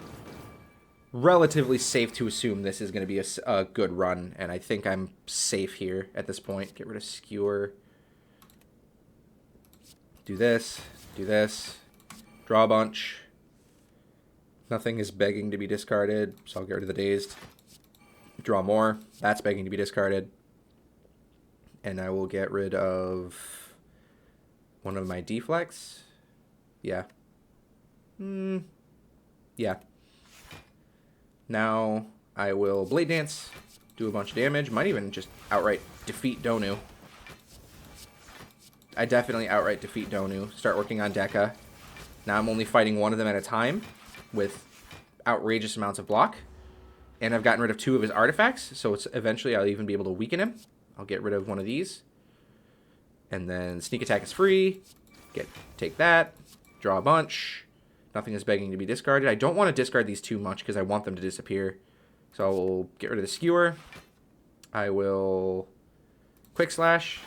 relatively safe to assume this is going to be a good run, and I think I'm safe here at this point. Get rid of Skewer. Do this. Do this. Draw a bunch. Nothing is begging to be discarded, so I'll get rid of the Dazed. Draw more. That's begging to be discarded. And I will get rid of one of my deflects. Yeah. Yeah. Now I will Blade Dance, do a bunch of damage. Might even just outright defeat Donu. I definitely outright defeat Donu. Start working on Deca. Now I'm only fighting one of them at a time with outrageous amounts of block. And I've gotten rid of 2 of his artifacts, so it's eventually I'll even be able to weaken him. I'll get rid of one of these. And then Sneak Attack is free. Take that. Draw a bunch. Nothing is begging to be discarded. I don't want to discard these too much because I want them to disappear. So I will get rid of the skewer. I will quick slash.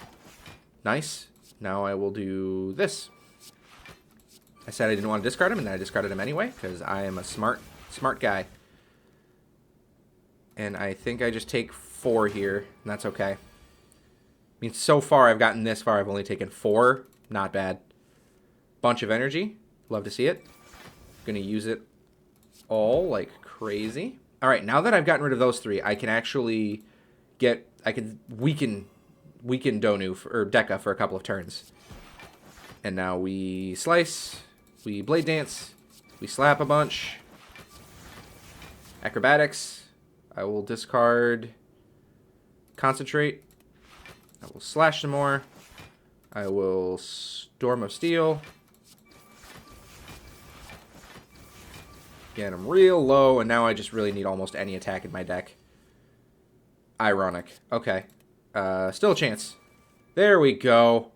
Nice. Now I will do this. I said I didn't want to discard him, and then I discarded him anyway because I am a smart guy. And I think I just take 4 here, and that's okay. I mean, so far I've gotten this far. I've only taken 4. Not bad. Bunch of energy. Love to see it. Gonna use it all like crazy. All right, now that I've gotten rid of those 3, I can actually I can weaken Donu or Deka for a couple of turns. And now we slice, we blade dance, we slap a bunch. Acrobatics. I will discard Concentrate. I will slash some more. I will Storm of Steel. Again, I'm real low, and now I just really need almost any attack in my deck. Ironic. Okay. Still a chance. There we go.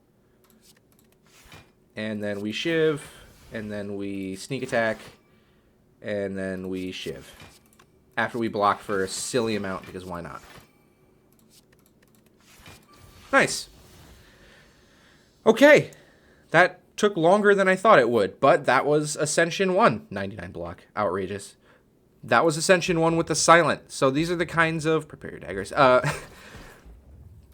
And then we shiv, and then we sneak attack, and then we shiv. After we block for a silly amount, because why not? Nice. Okay. That took longer than I thought it would, but that was Ascension 1. 99 block. Outrageous. That was Ascension 1 with the Silent. So these are the kinds of... Prepare your daggers.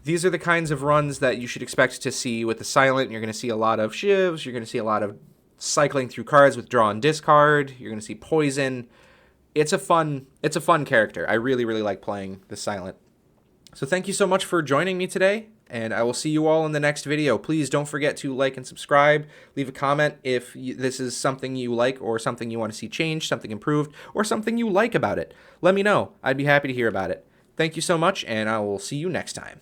These are the kinds of runs that you should expect to see with the Silent. You're going to see a lot of shivs. You're going to see a lot of cycling through cards with draw and discard. You're going to see poison. It's a fun character. I really, really like playing the Silent. So thank you so much for joining me today, and I will see you all in the next video. Please don't forget to like and subscribe. Leave a comment if this is something you like or something you want to see changed, something improved, or something you like about it. Let me know. I'd be happy to hear about it. Thank you so much, and I will see you next time.